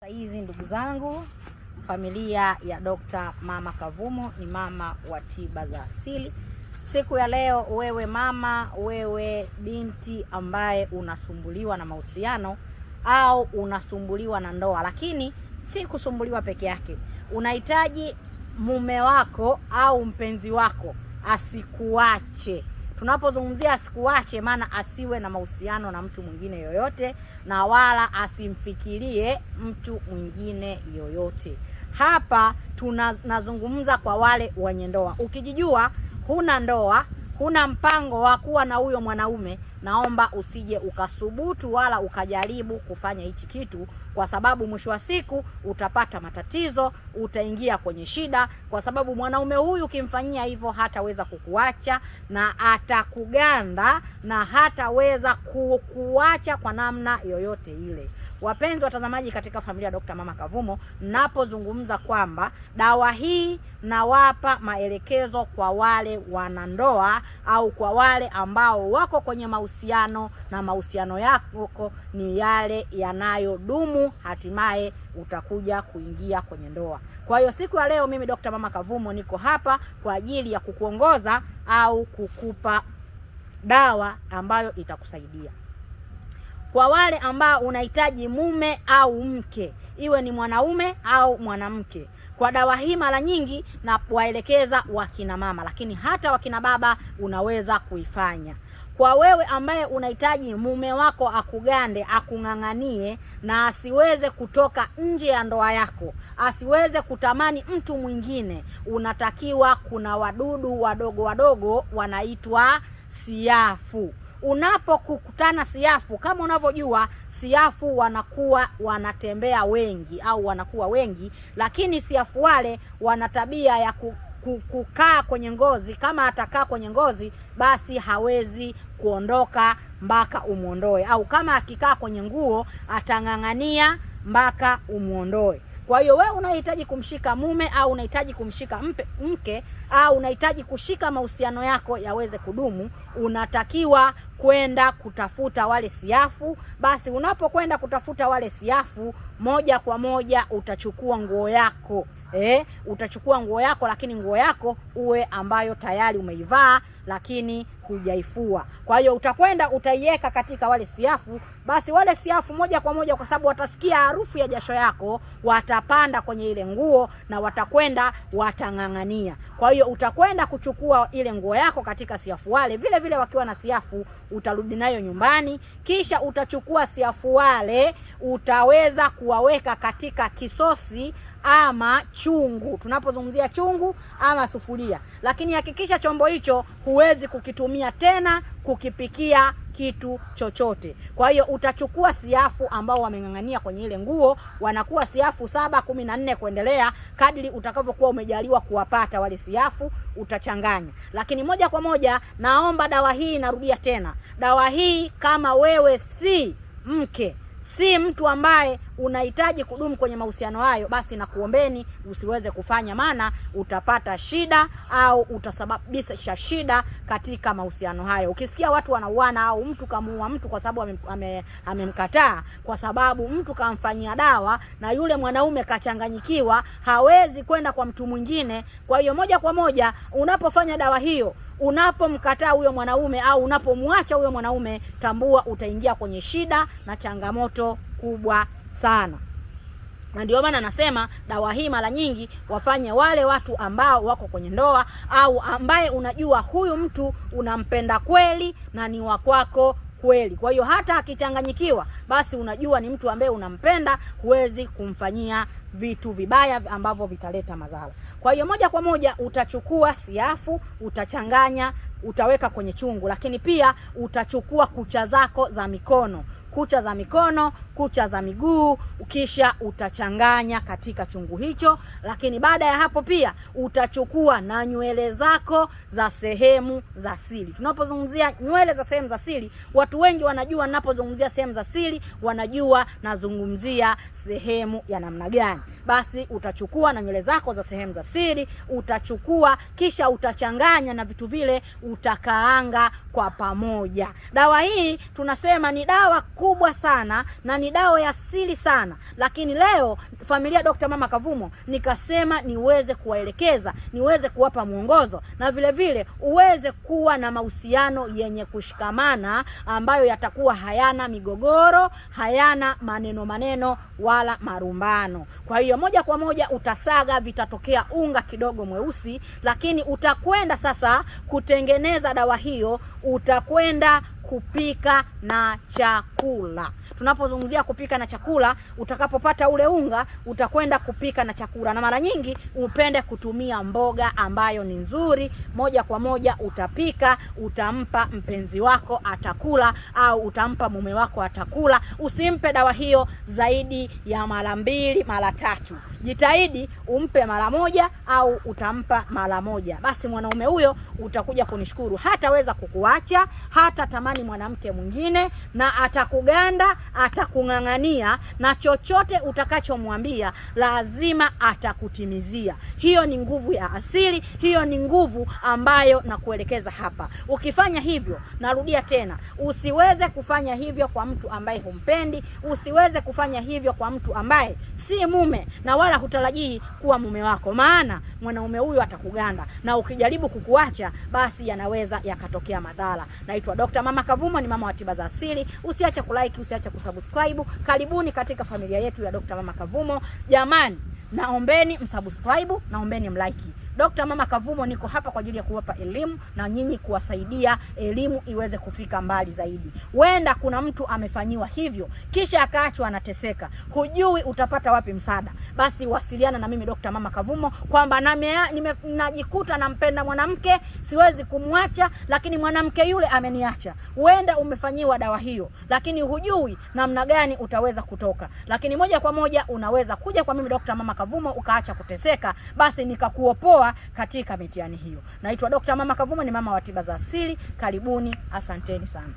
Hizi ndugu zangu, familia ya Dr. Mama Kavumo ni mama wa tiba za asili. Siku ya leo, wewe mama, wewe binti ambaye unasumbuliwa na mahusiano au unasumbuliwa na ndoa, lakini si kusumbuliwa peke yake, unahitaji mume wako au mpenzi wako asikuache. Tunapozungumzia asikuache, maana asiwe na mahusiano na mtu mwingine yoyote na wala asimfikirie mtu mwingine yoyote. Hapa tunazungumza kwa wale wenye ndoa. Ukijijua huna ndoa, huna mpango wa kuwa na huyo mwanaume, naomba usije ukasubutu wala ukajaribu kufanya hichi kitu, kwa sababu mwisho wa siku utapata matatizo, utaingia kwenye shida, kwa sababu mwanaume huyu ukimfanyia hivyo hataweza kukuacha na atakuganda na hataweza kukuacha kwa namna yoyote ile. Wapenzi watazamaji katika familia Dr. Mama Kavumo, napozungumza kwamba dawa hii nawapa maelekezo kwa wale wanandoa au kwa wale ambao wako kwenye mahusiano na mahusiano yako ni yale yanayodumu, hatimaye utakuja kuingia kwenye ndoa. Kwa hiyo siku ya leo mimi Dr. Mama Kavumo niko hapa kwa ajili ya kukuongoza au kukupa dawa ambayo itakusaidia. Kwa wale ambao unahitaji mume au mke, iwe ni mwanaume au mwanamke, kwa dawa hii mara nyingi na waelekeza wakina mama, lakini hata wakina baba unaweza kuifanya. Kwa wewe ambaye unahitaji mume wako akugande, akung'ang'anie na asiweze kutoka nje ya ndoa yako, asiweze kutamani mtu mwingine, unatakiwa, kuna wadudu wadogo wadogo wanaitwa siafu. Unapokutana siafu, kama unavyojua siafu wanatembea wengi au wanakuwa wengi, lakini siafu wale wana tabia ya kukaa kwenye ngozi. Kama atakaa kwenye ngozi, basi hawezi kuondoka mpaka umuondoe, au kama akikaa kwenye nguo atang'ang'ania mpaka umuondoe. Kwa hiyo wewe unahitaji kumshika mume au unahitaji kumshika mke au unahitaji kushika mahusiano yako yaweze kudumu, unatakiwa kwenda kutafuta wale siafu. Basi unapokwenda kutafuta wale siafu, moja kwa moja utachukua nguo yako. Utachukua nguo yako, lakini nguo yako uwe ambayo tayari umeivaa lakini hujaifua. Kwa hiyo utakwenda utaiweka katika wale siafu. Basi wale siafu moja kwa moja, kwa sababu watasikia harufu ya jasho yako, watapanda kwenye ile nguo na watakwenda watang'ang'ania. Kwa hiyo utakwenda kuchukua ile nguo yako katika siafu wale, vile vile wakiwa na siafu utarudi nayo nyumbani, kisha utachukua siafu wale, utaweza kuwaweka katika kisosi ama chungu. Tunapozungumzia chungu ama sufuria, lakini hakikisha chombo hicho huwezi kukitumia tena kukipikia kitu chochote. Kwa hiyo utachukua siafu ambao wameng'ang'ania kwenye ile nguo, wanakuwa siafu 7, 14 kuendelea, kadri utakavyokuwa umejaliwa kuwapata wale siafu, utachanganya. Lakini moja kwa moja naomba dawa hii, narudia tena, dawa hii kama wewe si mke, si mtu ambaye unahitaji kudumu kwenye mahusiano hayo, basi nakuombeni usiweze kufanya, maana utapata shida au utasababisha shida katika mahusiano hayo. Ukisikia watu wanauana au mtu kamuua mtu kwa sababu amemkataa, kwa sababu mtu kamfanyia dawa na yule mwanaume kachanganyikiwa, hawezi kwenda kwa mtu mwingine. Kwa hiyo moja kwa moja unapofanya dawa hiyo, unapomkataa huyo mwanaume au unapomwacha huyo mwanaume, tambua utaingia kwenye shida na changamoto kubwa sana. Na ndio maana nasema dawa hii mara nyingi wafanye wale watu ambao wako kwenye ndoa, au ambaye unajua huyu mtu unampenda kweli na ni wa kwako kweli. Kwa hiyo hata akichanganyikiwa, basi unajua ni mtu ambaye unampenda, huwezi kumfanyia vitu vibaya ambavyo vitaleta madhara. Kwa hiyo moja kwa moja utachukua siafu, utachanganya, utaweka kwenye chungu, lakini pia utachukua kucha zako za mikono, kucha za mikono, kucha za miguu, kisha utachanganya katika chungu hicho. Lakini baada ya hapo pia utachukua na nywele zako za sehemu za siri. Tunapozungumzia nywele za sehemu za siri, watu wengi wanajua ninapozungumzia sehemu za siri, wanajua nazungumzia sehemu ya namna gani. Basi utachukua na nywele zako za sehemu za siri, utachukua kisha utachanganya na vitu vile, utakaanga kwa pamoja. Dawa hii tunasema ni dawa kubwa sana na ni dawa ya asili sana, lakini leo familia Dr. Mama Kavumo nikasema niweze kuwaelekeza, niweze kuwapa mwongozo, na vile vile uweze kuwa na mahusiano yenye kushikamana ambayo yatakuwa hayana migogoro, hayana maneno wala marumbano. Kwa hiyo moja kwa moja utasaga, vitatokea unga kidogo mweusi, lakini utakwenda sasa kutengeneza dawa hiyo, utakwenda kupika na chakula. Tunapozungumzia kupika na chakula, utakapopata ule unga utakwenda kupika na chakula, na mara nyingi upende kutumia mboga ambayo ni nzuri. Moja kwa moja utapika, utampa mpenzi wako atakula, au utampa mume wako atakula. Usimpe dawa hiyo zaidi ya mara 2 mara 3. Jitahidi umpe mara 1 au utampa mara 1. Basi mwanaume huyo utakuja kunishukuru, hataweza kukuacha, hata tamani mwanamke mwingine, na atakuganda, atakung'ang'ania, na chochote utakachomwambia lazima atakutimizia. Hiyo ni nguvu ya asili, hiyo ni nguvu ambayo nakuelekeza hapa. Ukifanya hivyo, narudia tena, usiweze kufanya hivyo kwa mtu ambaye humpendi, usiweze kufanya hivyo kwa mtu ambaye si mume na wala hutarajii kuwa mume wako, maana mwanaume huyu atakuganda, na ukijaribu kukuacha basi yanaweza yakatokea madhara. Naitwa Dr. Mama Kavumo, ni mama wa tiba za asili. Usiache kulike, usiache kusubscribe. Karibuni katika familia yetu ya Dr. Mama Kavumo. Jamani, naombeni msubscribe, naombeni mlike. Dr. Mama Kavumo niko hapa kwa ajili ya kuwapa elimu na nyinyi kuwasaidia elimu iweze kufika mbali zaidi. Wenda kuna mtu amefanyiwa hivyo kisha akaachwa anateseka, hujui utapata wapi msaada. Basi wasiliana na mimi Dr. Mama Kavumo kwamba najikuta nampenda mwanamke, siwezi kumwacha, lakini mwanamke yule ameniacha. Wenda umefanyiwa dawa hiyo lakini hujui namna gani utaweza kutoka, lakini moja kwa moja unaweza kuja kwa mimi Dr. Mama Kavumo ukaacha kuteseka, basi nikakuopoa katika mitihani hiyo. Naitwa Dr. Mama Kavumo, ni mama wa tiba za asili. Karibuni, asanteni sana.